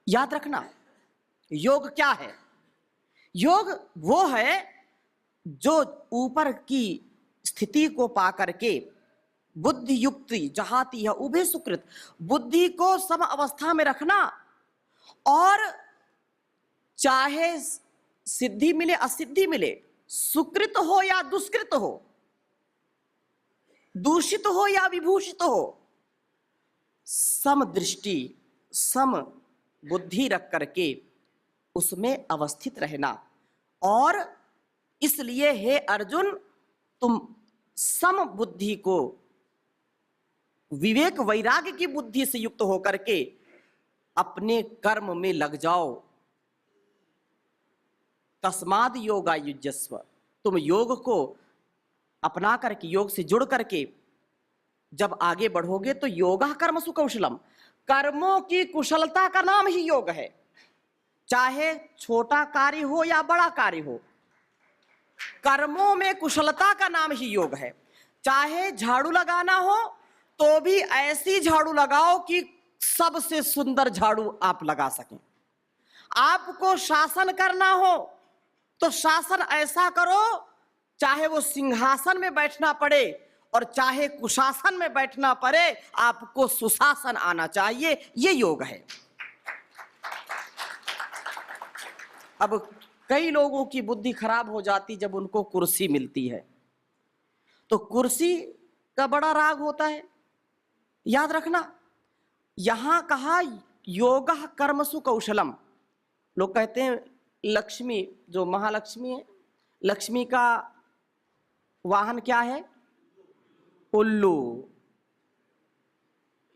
याद रखना, योग क्या है? योग वो है जो ऊपर की स्थिति को पा करके बुद्धि युक्ति जहाती है उभे सुकृत, बुद्धि को सम अवस्था में रखना, और चाहे सिद्धि मिले असिद्धि मिले, सुकृत हो या दुष्कृत हो, दूषित हो या विभूषित हो, सम दृष्टि सम बुद्धि रख करके उसमें अवस्थित रहना। और इसलिए हे अर्जुन, तुम सम बुद्धि को विवेक वैराग्य की बुद्धि से युक्त होकर के अपने कर्म में लग जाओ। तस्माद योगा युज्यस्व, तुम योग को अपना करके, योग से जुड़ करके जब आगे बढ़ोगे तो योगा कर्म सुकौशलम, कर्मों की कुशलता का नाम ही योग है। चाहे छोटा कार्य हो या बड़ा कार्य हो, कर्मों में कुशलता का नाम ही योग है। चाहे झाड़ू लगाना हो तो भी ऐसी झाड़ू लगाओ कि सबसे सुंदर झाड़ू आप लगा सकें। आपको शासन करना हो तो शासन ऐसा करो, चाहे वो सिंहासन में बैठना पड़े और चाहे कुशासन में बैठना पड़े, आपको सुशासन आना चाहिए। ये योग है। अब कई लोगों की बुद्धि खराब हो जाती जब उनको कुर्सी मिलती है, तो कुर्सी का बड़ा राग होता है। याद रखना, यहां कहा योगा कर्मसु कौशलम। लोग कहते हैं लक्ष्मी, जो महालक्ष्मी है, लक्ष्मी का वाहन क्या है? उल्लू।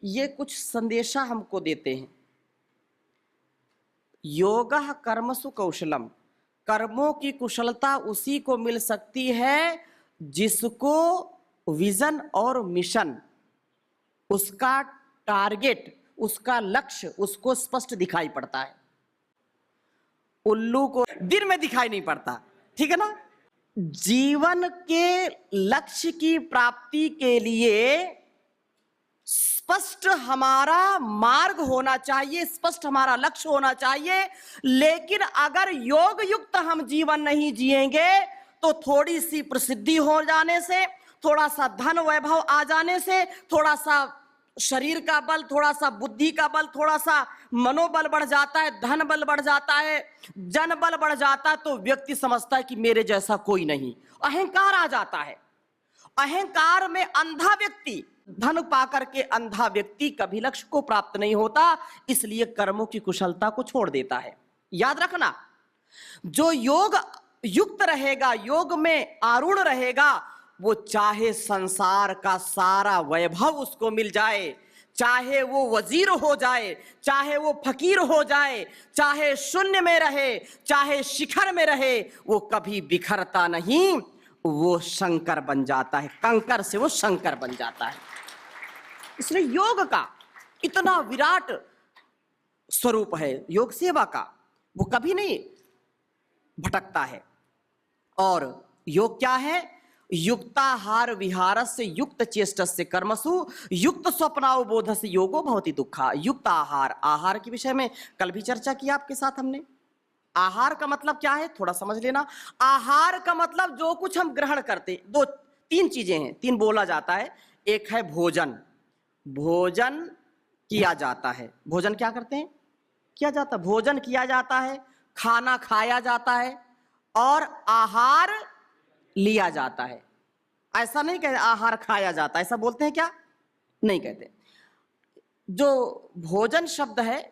ये कुछ संदेशा हमको देते हैं। योगा कर्मसु कौशलम, कर्मों की कुशलता उसी को मिल सकती है जिसको विजन और मिशन, उसका टारगेट, उसका लक्ष्य उसको स्पष्ट दिखाई पड़ता है। उल्लू को दिन में दिखाई नहीं पड़ता, ठीक है ना? जीवन के लक्ष्य की प्राप्ति के लिए स्पष्ट हमारा मार्ग होना चाहिए, स्पष्ट हमारा लक्ष्य होना चाहिए। लेकिन अगर योग युक्त हम जीवन नहीं जिएंगे तो थोड़ी सी प्रसिद्धि हो जाने से, थोड़ा सा धन वैभव आ जाने से, थोड़ा सा शरीर का बल, थोड़ा सा बुद्धि का बल, थोड़ा सा मनोबल बढ़ जाता है, धन बल बढ़ जाता है, जन बल बढ़ जाता है, तो व्यक्ति समझता है कि मेरे जैसा कोई नहीं, अहंकार आ जाता है। अहंकार में अंधा व्यक्ति, धन पाकर के अंधा व्यक्ति कभी लक्ष्य को प्राप्त नहीं होता, इसलिए कर्मों की कुशलता को छोड़ देता है। याद रखना, जो योग युक्त रहेगा, योग में आरूढ़ रहेगा, वो चाहे संसार का सारा वैभव उसको मिल जाए, चाहे वो वजीर हो जाए, चाहे वो फकीर हो जाए, चाहे शून्य में रहे, चाहे शिखर में रहे, वो कभी बिखरता नहीं, वो शंकर बन जाता है। कंकर से वो शंकर बन जाता है। इसलिए योग का इतना विराट स्वरूप है, योग सेवा का, वो कभी नहीं भटकता है। और योग क्या है? युक्ताहार विहारस्य युक्त चेष्टस्य कर्मसु युक्त स्वप्नावबोधस्य योगो भवति दुःखा। युक्त आहार, आहार के विषय में कल भी चर्चा की आपके साथ हमने। आहार का मतलब क्या है, थोड़ा समझ लेना। आहार का मतलब जो कुछ हम ग्रहण करते, दो तीन चीजें हैं, तीन बोला जाता है। एक है भोजन, भोजन किया जाता है। भोजन क्या करते हैं? किया जाता है, भोजन किया जाता है, खाना खाया जाता है, और आहार लिया जाता है। ऐसा नहीं कहते आहार खाया जाता, ऐसा बोलते हैं क्या? नहीं कहते। जो भोजन शब्द है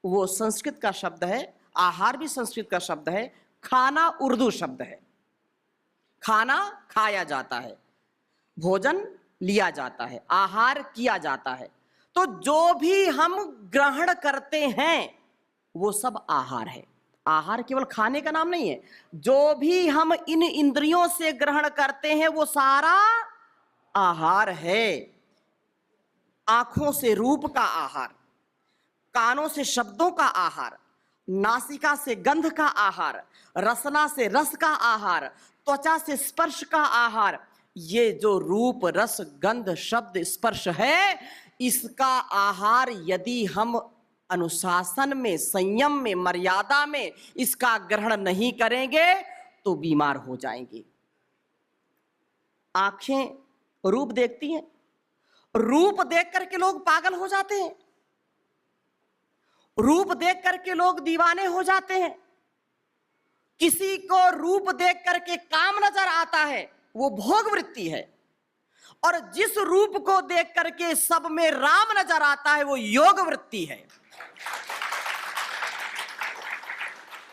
वो संस्कृत का शब्द है, आहार भी संस्कृत का शब्द है, खाना उर्दू शब्द है। खाना खाया जाता है, भोजन लिया जाता है, आहार किया जाता है। तो जो भी हम ग्रहण करते हैं वो सब आहार है। आहार केवल खाने का नाम नहीं है। जो भी हम इन इंद्रियों से ग्रहण करते हैं वो सारा आहार है। आंखों से रूप का आहार, कानों से शब्दों का आहार, नासिका से गंध का आहार, रसना से रस का आहार, त्वचा से स्पर्श का आहार। ये जो रूप रस गंध शब्द स्पर्श है, इसका आहार यदि हम अनुशासन में, संयम में, मर्यादा में इसका ग्रहण नहीं करेंगे तो बीमार हो जाएंगे। आंखें रूप देखती हैं, रूप देख करके लोग पागल हो जाते हैं, रूप देख करके लोग दीवाने हो जाते हैं। किसी को रूप देख करके काम नजर आता है, वो भोग वृत्ति है, और जिस रूप को देख करके सब में राम नजर आता है, वो योग वृत्ति है।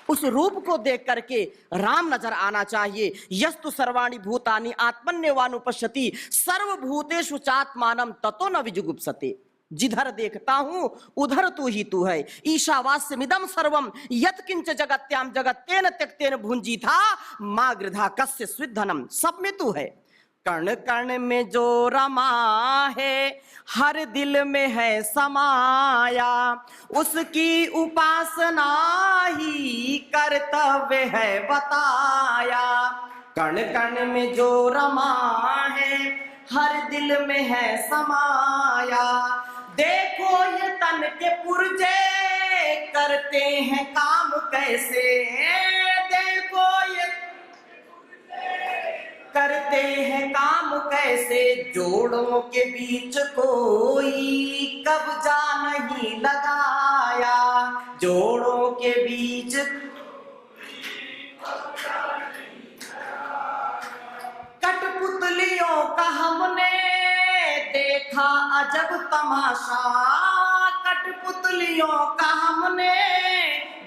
उस रूप को देख करके राम नजर आना चाहिए। यस्तु सर्वाणि भूतानि आत्मन्यवानुपश्यति सर्वभूतेषु चात्मानं ततो न विजुगुप्सते। जिधर देखता हूं उधर तू ही तू है। ईशावास्यमिदं सर्वं यत्किंच जगत्याम जगत्तेन त्यक्तेन भुंजीथा मा गृधा कस्य स्विद्धनम। सब में तू है, कण कण में जो रमा है, हर दिल में है समाया, उसकी उपासना ही कर्तव्य है बताया। कण कण में जो रमा है, हर दिल में है समाया, देखो ये तन के पुर्जे करते हैं काम कैसे, देखो ये करते हैं काम कैसे, जोड़ों के बीच कोई कब्जा नहीं लगाया, जोड़ों के बीच कठपुतलियों का हमने देखा अजब तमाशा, कठपुतलियों का हमने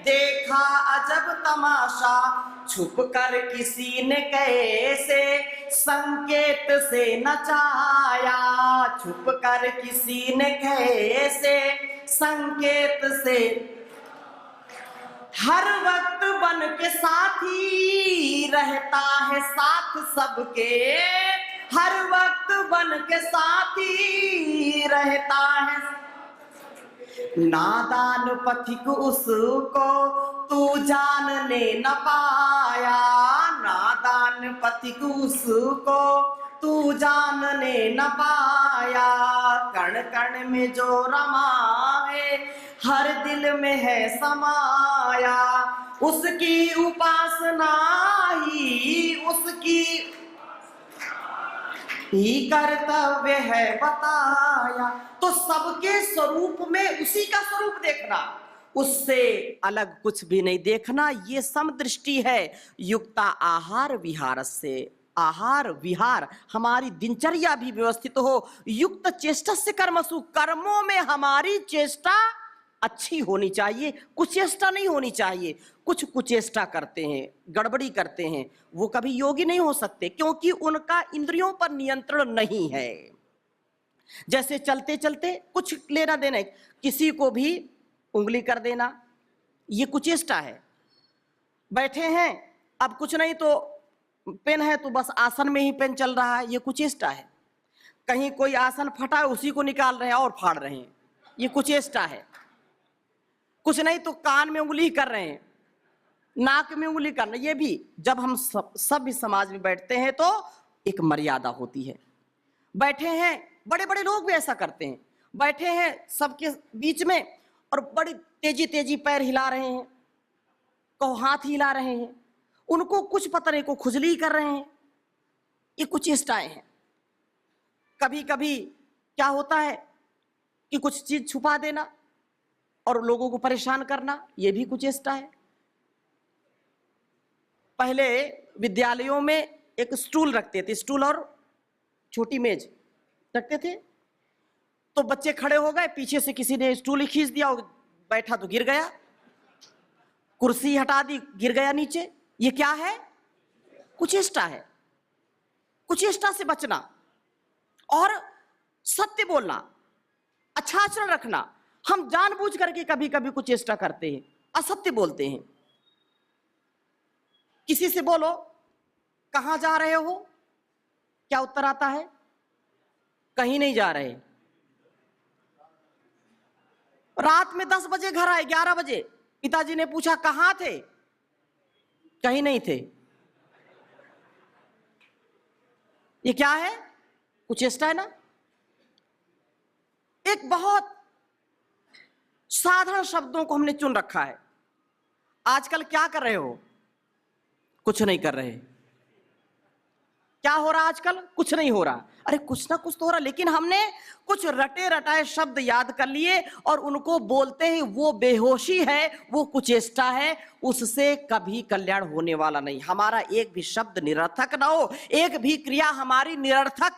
देखा अजब तमाशा, छुप कर किसी ने कैसे संकेत से नचाया, छुप कर किसी ने कैसे संकेत से, हर वक्त बन के साथी रहता है साथ सबके, हर वक्त बन के साथी रहता है। नादान पथिक उसको तू जानने न पाया, नादान पथिक उसको तू जानने न पाया, कण कण में जो रमा है, हर दिल में है समाया, उसकी उपासना ही उसकी ही कर्तव्य है बताया। तो सबके स्वरूप में उसी का स्वरूप देखना, उससे अलग कुछ भी नहीं देखना, ये समदृष्टि है। युक्ता आहार विहार से, आहार विहार हमारी दिनचर्या भी व्यवस्थित हो। युक्त चेष्टा से कर्मसु, कर्मों में हमारी चेष्टा अच्छी होनी चाहिए, कुचेष्टा नहीं होनी चाहिए। कुछ कुचेष्टा करते हैं, गड़बड़ी करते हैं, वो कभी योगी नहीं हो सकते, क्योंकि उनका इंद्रियों पर नियंत्रण नहीं है। जैसे चलते चलते कुछ लेना देना, किसी को भी उंगली कर देना, ये कुचेष्टा है। बैठे हैं, अब कुछ नहीं तो पेन है तो बस आसन में ही पेन चल रहा है, ये कुचेष्टा है। कहीं कोई आसन फटा है, उसी को निकाल रहे हैं और फाड़ रहे हैं, ये कुचेष्टा है। कुछ नहीं तो कान में उंगली कर रहे हैं, नाक में उंगली करना, ये भी। जब हम सब भी समाज में बैठते हैं तो एक मर्यादा होती है। बैठे हैं, बड़े बड़े लोग भी ऐसा करते हैं, बैठे हैं सबके बीच में और बड़ी तेजी तेजी पैर हिला रहे हैं, को हाथ हिला रहे हैं, उनको कुछ पता नहीं, को खुजली कर रहे हैं, ये कुछ चेष्टाएं हैं। कभी कभी क्या होता है कि कुछ चीज छुपा देना और लोगों को परेशान करना, ये भी कुछ चेष्टा है। पहले विद्यालयों में एक स्टूल रखते थे, स्टूल और छोटी मेज रखते थे, तो बच्चे खड़े हो गए, पीछे से किसी ने स्टूल ही खींच दिया और बैठा तो गिर गया, कुर्सी हटा दी गिर गया नीचे। ये क्या है? कुचेष्टा है। कुचेष्टा से बचना और सत्य बोलना, अच्छा आचरण रखना। हम जानबूझ करके कभी कभी कुचेष्टा करते हैं, असत्य बोलते हैं। किसी से बोलो कहां जा रहे हो, क्या उत्तर आता है? कहीं नहीं जा रहे। रात में 10 बजे घर आए, 11 बजे पिताजी ने पूछा कहां थे, कहीं नहीं थे। ये क्या है? कुचेष्टा है ना। एक बहुत साधारण शब्दों को हमने चुन रखा है। आजकल क्या कर रहे हो? कुछ नहीं कर रहे। क्या हो रहा आजकल? कुछ नहीं हो रहा। अरे कुछ ना कुछ तो हो रहा, लेकिन हमने कुछ रटे रटाए शब्द याद कर लिए और उनको बोलते हैं। वो बेहोशी है, वो कुचेष्टा है, उससे कभी कल्याण होने वाला नहीं। हमारा एक भी शब्द निरर्थक ना हो, एक भी क्रिया हमारी निरर्थक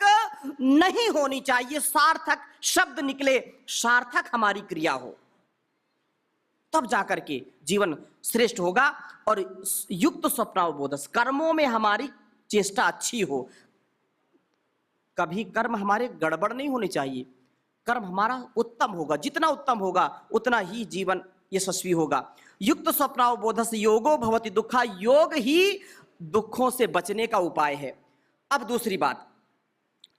नहीं होनी चाहिए। सार्थक शब्द निकले, सार्थक हमारी क्रिया हो, तब जाकर के जीवन श्रेष्ठ होगा और युक्त स्वप्नावबोध कर्मों में हमारी चेष्टा अच्छी हो। कभी कर्म हमारे गड़बड़ नहीं होने चाहिए। कर्म हमारा उत्तम होगा, जितना उत्तम होगा उतना ही जीवन यशस्वी होगा। युक्त स्वप्नावबोध से योगो भवति दुखा, योग ही दुखों से बचने का उपाय है। अब दूसरी बात,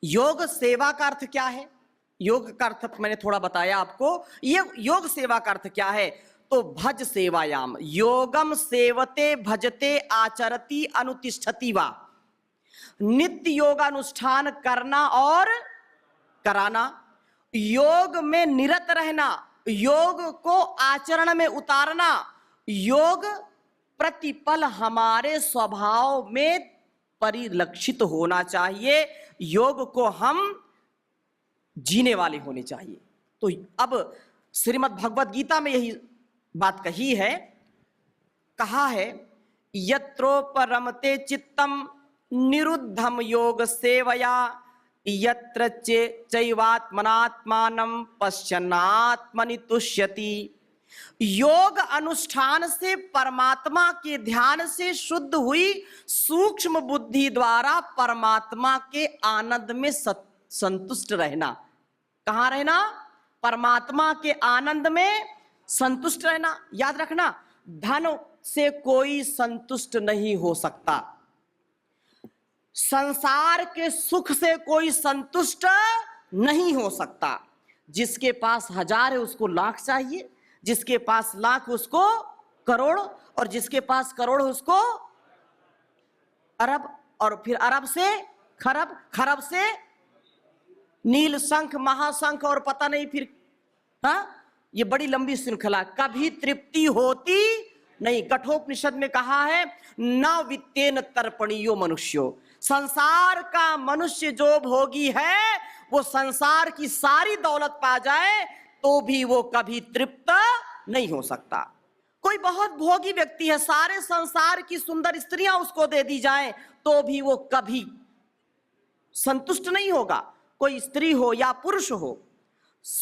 योग सेवा का अर्थ क्या है? योग का अर्थ मैंने थोड़ा बताया आपको। ये योग सेवा का अर्थ क्या है? तो भज सेवायाम, योगम सेवते भजते आचरति अनुतिष्ठति वा, नित्य योगानुष्ठान करना और कराना, योग में निरत रहना, योग को आचरण में उतारना। योग प्रतिपल हमारे स्वभाव में परिलक्षित होना चाहिए। योग को हम जीने वाले होने चाहिए। तो अब श्रीमद् भगवद गीता में यही बात कही है, कहा है यत्रोपरमते चित्तम निरुद्धम योग सेवया, यत्र चैवात्मनात्मानं पश्यन्नात्मनि तुष्यति। योग अनुष्ठान से, परमात्मा के ध्यान से शुद्ध हुई सूक्ष्म बुद्धि द्वारा परमात्मा के आनंद में संतुष्ट रहना। कहाँ रहना? परमात्मा के आनंद में संतुष्ट रहना। याद रखना, धन से कोई संतुष्ट नहीं हो सकता, संसार के सुख से कोई संतुष्ट नहीं हो सकता। जिसके पास 1000 है उसको लाख चाहिए, जिसके पास लाख उसको करोड़, और जिसके पास करोड़ उसको अरब, और फिर अरब से खरब, खरब से नील शंख महाशंख, और पता नहीं फिर, हाँ, ये बड़ी लंबी श्रृंखला। कभी तृप्ति होती नहीं। कठोपनिषद में कहा है न वित्तेन तर्पणीयो मनुष्यो, संसार का मनुष्य जो भोगी है वो संसार की सारी दौलत पा जाए तो भी वो कभी तृप्त नहीं हो सकता। कोई बहुत भोगी व्यक्ति है, सारे संसार की सुंदर स्त्रियां उसको दे दी जाएं तो भी वो कभी संतुष्ट नहीं होगा। कोई स्त्री हो या पुरुष हो,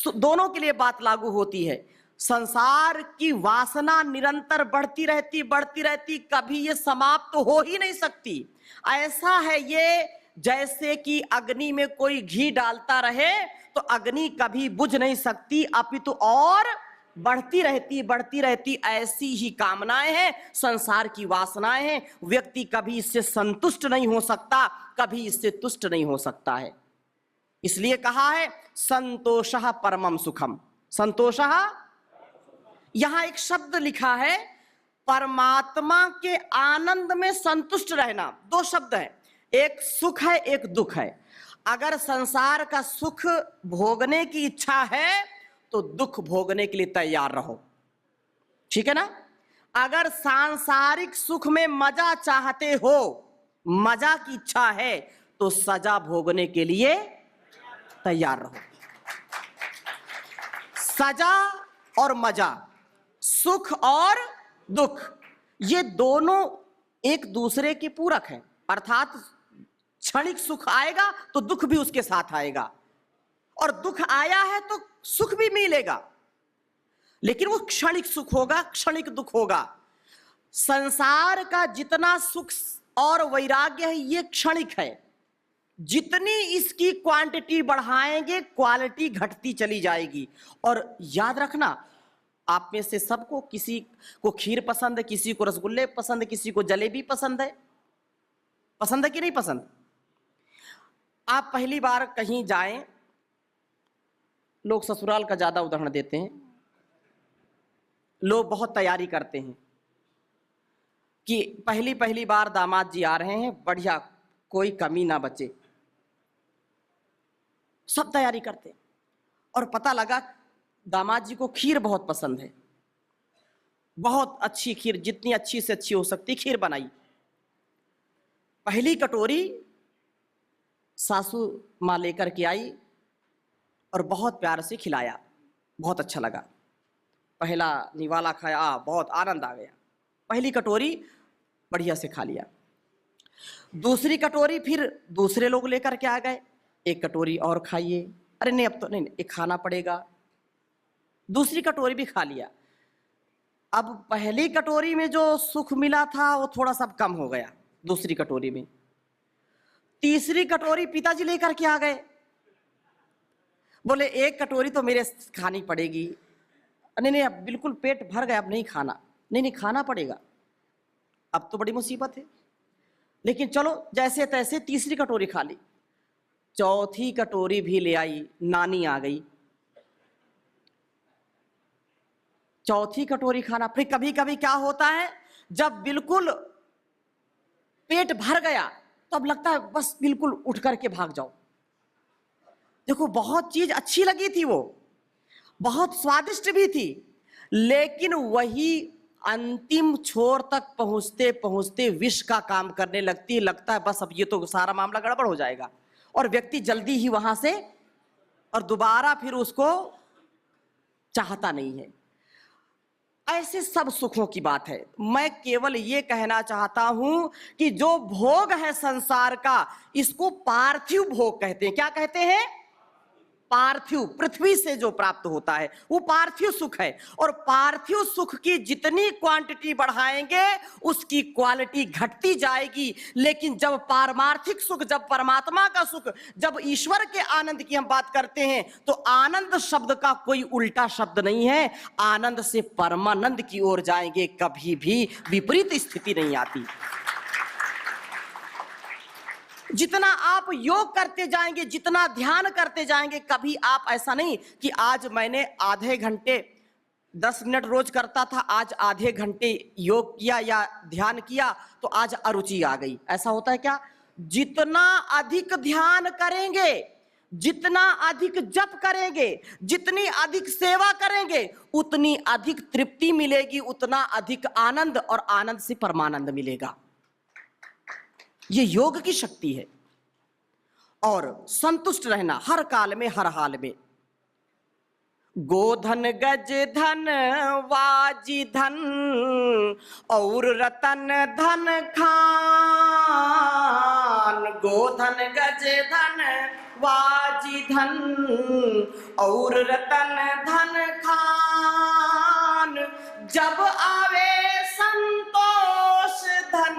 दोनों के लिए बात लागू होती है। संसार की वासना निरंतर बढ़ती रहती, कभी ये समाप्त तो हो ही नहीं सकती। ऐसा है ये जैसे कि अग्नि में कोई घी डालता रहे तो अग्नि कभी बुझ नहीं सकती, अपितु और बढ़ती रहती। ऐसी ही कामनाएं हैं, संसार की वासनाएं हैं। व्यक्ति कभी इससे संतुष्ट नहीं हो सकता, कभी इससे तुष्ट नहीं हो सकता है। इसलिए कहा है संतोषः परमम सुखम। संतोषः, यहां एक शब्द लिखा है परमात्मा के आनंद में संतुष्ट रहना। 2 शब्द है, एक सुख है एक दुख है। अगर संसार का सुख भोगने की इच्छा है तो दुख भोगने के लिए तैयार रहो, ठीक है ना। अगर सांसारिक सुख में मजा चाहते हो, मजा की इच्छा है, तो सजा भोगने के लिए तैयार रहो। सजा और मजा, सुख और दुख, ये दोनों एक दूसरे के पूरक हैं। अर्थात क्षणिक सुख आएगा तो दुख भी उसके साथ आएगा, और दुख आया है तो सुख भी मिलेगा, लेकिन वो क्षणिक सुख होगा, क्षणिक दुख होगा। संसार का जितना सुख और वैराग्य है ये क्षणिक है। जितनी इसकी क्वांटिटी बढ़ाएंगे क्वालिटी घटती चली जाएगी। और याद रखना, आप में से सबको, किसी को खीर पसंद है, किसी को रसगुल्ले पसंद है, किसी को जलेबी पसंद है। पसंद है कि नहीं पसंद? आप पहली बार कहीं जाएं, लोग ससुराल का ज्यादा उदाहरण देते हैं, लोग बहुत तैयारी करते हैं कि पहली बार दामाद जी आ रहे हैं, बढ़िया, कोई कमी ना बचे, सब तैयारी करते हैं। और पता लगा दामाद जी को खीर बहुत पसंद है, बहुत अच्छी खीर, जितनी अच्छी से अच्छी हो सकती खीर बनाई। पहली कटोरी सासू माँ लेकर के आई और बहुत प्यार से खिलाया, बहुत अच्छा लगा। पहला निवाला खाया, बहुत आनंद आ गया। पहली कटोरी बढ़िया से खा लिया। दूसरी कटोरी फिर दूसरे लोग लेकर के आ गए, एक कटोरी और खाइए। अरे नहीं, अब तो नहीं, एक खाना पड़ेगा। दूसरी कटोरी भी खा लिया। अब पहली कटोरी में जो सुख मिला था वो थोड़ा सा कम हो गया दूसरी कटोरी में। तीसरी कटोरी पिताजी लेकर के आ गए, बोले एक कटोरी तो मेरे खानी पड़ेगी। नहीं नहीं, अब बिल्कुल पेट भर गया, अब नहीं खाना। नहीं नहीं, खाना पड़ेगा, अब तो बड़ी मुसीबत है। लेकिन चलो जैसे तैसे तीसरी कटोरी खा ली। चौथी कटोरी भी ले आई, नानी आ गई। चौथी कटोरी खाना। फिर कभी कभी क्या होता है, जब बिल्कुल पेट भर गया तो अब लगता है बस बिल्कुल उठ करके भाग जाओ। देखो, बहुत चीज अच्छी लगी थी, वो बहुत स्वादिष्ट भी थी, लेकिन वही अंतिम छोर तक पहुंचते पहुंचते विष का काम करने लगती है। लगता है बस अब ये तो सारा मामला गड़बड़ हो जाएगा, और व्यक्ति जल्दी ही वहां से और दोबारा फिर उसको चाहता नहीं है। ऐसे सब सुखों की बात है। मैं केवल ये कहना चाहता हूं कि जो भोग है संसार का, इसको पार्थिव भोग कहते हैं। क्या कहते हैं? पार्थिव, पृथ्वी से जो प्राप्त होता है वो पार्थिव सुख है। और पार्थिव सुख की जितनी क्वांटिटी बढ़ाएंगे उसकी क्वालिटी घटती जाएगी। लेकिन जब पारमार्थिक सुख, जब परमात्मा का सुख, जब ईश्वर के आनंद की हम बात करते हैं, तो आनंद शब्द का कोई उल्टा शब्द नहीं है। आनंद से परमानंद की ओर जाएंगे, कभी भी विपरीत स्थिति नहीं आती। जितना आप योग करते जाएंगे, जितना ध्यान करते जाएंगे, कभी आप ऐसा नहीं कि आज मैंने आधे घंटे 10 मिनट रोज करता था, आज आधे घंटे योग किया या ध्यान किया तो आज अरुचि आ गई। ऐसा होता है क्या? जितना अधिक ध्यान करेंगे, जितना अधिक जप करेंगे, जितनी अधिक सेवा करेंगे, उतनी अधिक तृप्ति मिलेगी, उतना अधिक आनंद, और आनंद से परमानंद मिलेगा। ये योग की शक्ति है। और संतुष्ट रहना हर काल में, हर हाल में। गोधन गज धन वाजी धन और रतन धन खान। गोधन गज धन वाजी धन और रतन धन खान। जब आवे संतोष धन,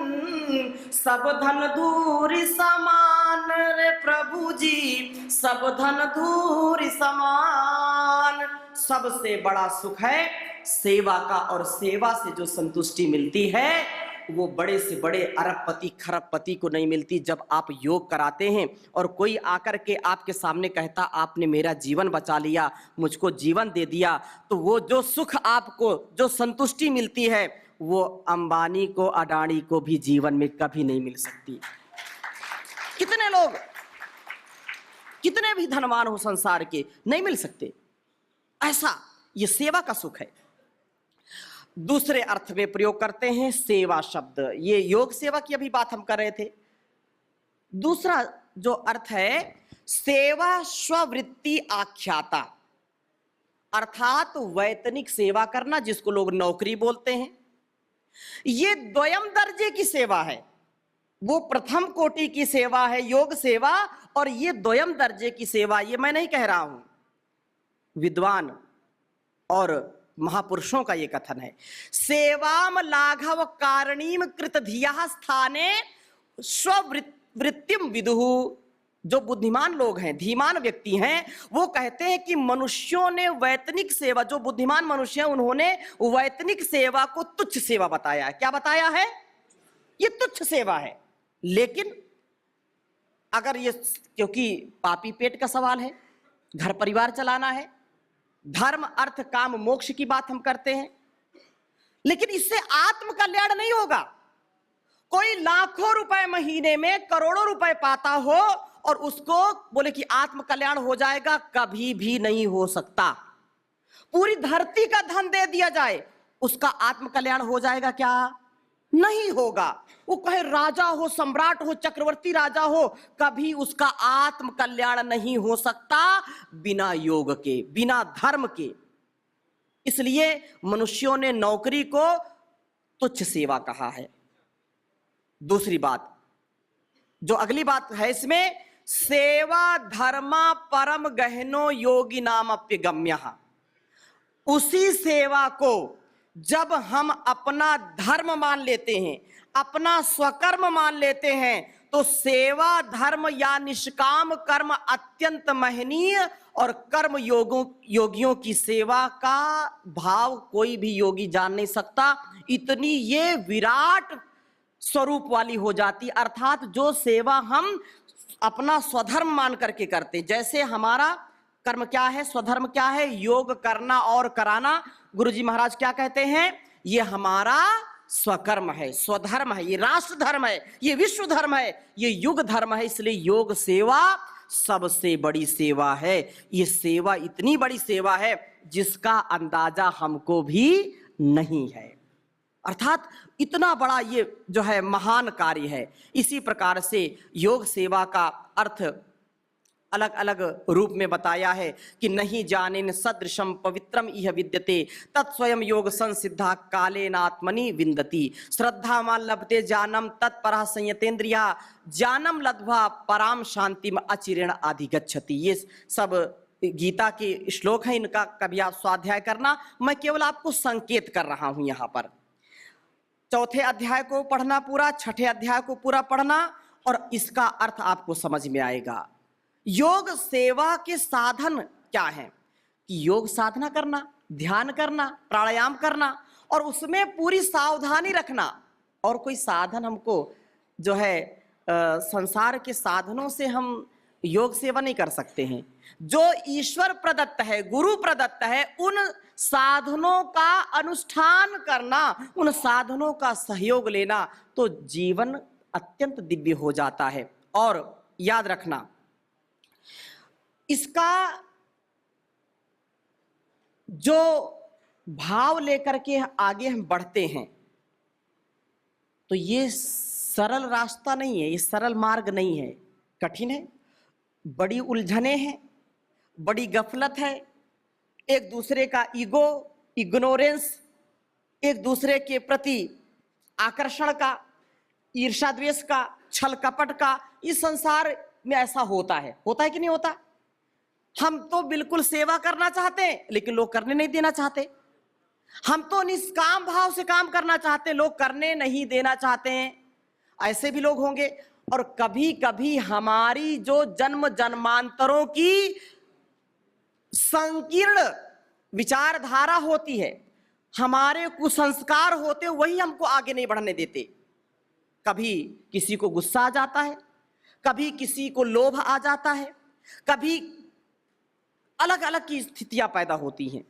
सब धन धूरि समान। रे प्रभु जी, सब धन धूरि समान। सबसे बड़ा सुख है सेवा का, और सेवा से जो संतुष्टि मिलती है वो बड़े से बड़े अरबपति खरबपति को नहीं मिलती। जब आप योग कराते हैं और कोई आकर के आपके सामने कहता आपने मेरा जीवन बचा लिया, मुझको जीवन दे दिया, तो वो जो सुख आपको, जो संतुष्टि मिलती है, वो अंबानी को, अडानी को भी जीवन में कभी नहीं मिल सकती। कितने लोग, कितने भी धनवान हो संसार के, नहीं मिल सकते। ऐसा ये सेवा का सुख है। दूसरे अर्थ में प्रयोग करते हैं सेवा शब्द। ये योग सेवा की अभी बात हम कर रहे थे। दूसरा जो अर्थ है, सेवा स्ववृत्ति आख्याता, अर्थात वैतनिक सेवा करना, जिसको लोग नौकरी बोलते हैं। ये द्वयम दर्जे की सेवा है। वो प्रथम कोटि की सेवा है योग सेवा, और ये द्वयम दर्जे की सेवा। ये मैं नहीं कह रहा हूं, विद्वान और महापुरुषों का ये कथन है। सेवाम लाघव कारणीम कृत धिया स्थाने स्ववृत्तिम विदुहु। जो बुद्धिमान लोग हैं, धीमान व्यक्ति हैं, वो कहते हैं कि मनुष्यों ने वैतनिक सेवा, जो बुद्धिमान मनुष्य हैं उन्होंने वैतनिक सेवा को तुच्छ सेवा बताया है। क्या बताया है? ये तुच्छ सेवा है। लेकिन अगर ये, क्योंकि पापी पेट का सवाल है, घर परिवार चलाना है, धर्म अर्थ काम मोक्ष की बात हम करते हैं, लेकिन इससे आत्म कल्याण नहीं होगा। कोई लाखों रुपए महीने में, करोड़ों रुपए पाता हो और उसको बोले कि आत्म कल्याण हो जाएगा, कभी भी नहीं हो सकता। पूरी धरती का धन दे दिया जाए, उसका आत्म कल्याण हो जाएगा क्या? नहीं होगा। वो कहे राजा हो, सम्राट हो, चक्रवर्ती राजा हो, कभी उसका आत्म कल्याण नहीं हो सकता बिना योग के, बिना धर्म के। इसलिए मनुष्यों ने नौकरी को तुच्छ सेवा कहा है। दूसरी बात, जो अगली बात है इसमें, सेवा धर्मा परम गहनो योगी नाम अप्यगम्यः। उसी सेवा को जब हम अपना धर्म मान लेते हैं, अपना स्वकर्म मान लेते हैं, तो सेवा धर्म या निष्काम कर्म अत्यंत महनीय और कर्म योगियों की सेवा का भाव कोई भी योगी जान नहीं सकता। इतनी ये विराट स्वरूप वाली हो जाती। अर्थात जो सेवा हम अपना स्वधर्म मान करके करते, जैसे हमारा कर्म क्या है, स्वधर्म क्या है, योग करना और कराना। गुरुजी महाराज क्या कहते हैं, ये हमारा स्वकर्म है, स्वधर्म है, ये राष्ट्र धर्म है, ये विश्व धर्म है, ये युग धर्म है। इसलिए योग सेवा सबसे बड़ी सेवा है। ये सेवा इतनी बड़ी सेवा है जिसका अंदाजा हमको भी नहीं है। अर्थात इतना बड़ा ये जो है महान कार्य है। इसी प्रकार से योग सेवा का अर्थ अलग अलग रूप में बताया है कि नहीं जानेन सदृशम पवित्रम इह विद्यते तत्स्वयं योग संसिद्धा कालेनात्मनि विन्दति श्रद्धावान लभते जानम तत्परः संयतेन्द्रिया जानम लब्ध्वा पराम शांतिम अचिरेण अधिगच्छति। ये सब गीता के श्लोक हैं, इनका कभी आप स्वाध्याय करना। मैं केवल आपको संकेत कर रहा हूं। यहाँ पर चौथे अध्याय को पढ़ना पूरा, छठे अध्याय को पूरा पढ़ना और इसका अर्थ आपको समझ में आएगा। योग सेवा के साधन क्या हैं? कि योग साधना करना, ध्यान करना, प्राणायाम करना और उसमें पूरी सावधानी रखना। और कोई साधन हमको जो है संसार के साधनों से हम योग सेवा नहीं कर सकते हैं। जो ईश्वर प्रदत्त है, गुरु प्रदत्त है, उन साधनों का अनुष्ठान करना, उन साधनों का सहयोग लेना, तो जीवन अत्यंत दिव्य हो जाता है। और याद रखना, इसका जो भाव लेकर के आगे हम बढ़ते हैं, तो ये सरल रास्ता नहीं है, ये सरल मार्ग नहीं है, कठिन है, बड़ी उलझने हैं, बड़ी गफलत है, एक दूसरे का ईगो, इग्नोरेंस, एक दूसरे के प्रति आकर्षण का, ईर्ष्या द्वेष का, छल कपट का, इस संसार में ऐसा होता है कि नहीं होता? हम तो बिल्कुल सेवा करना चाहते हैं लेकिन लोग करने नहीं देना चाहते। हम तो निष्काम भाव से काम करना चाहते हैं, लोग करने नहीं देना चाहते हैं। ऐसे भी लोग होंगे। और कभी कभी हमारी जो जन्म जन्मांतरों की संकीर्ण विचारधारा होती है, हमारे कुसंस्कार होते, वही हमको आगे नहीं बढ़ने देते। कभी किसी को गुस्सा आ जाता है, कभी किसी को लोभ आ जाता है, कभी अलग अलग की स्थितियां पैदा होती हैं।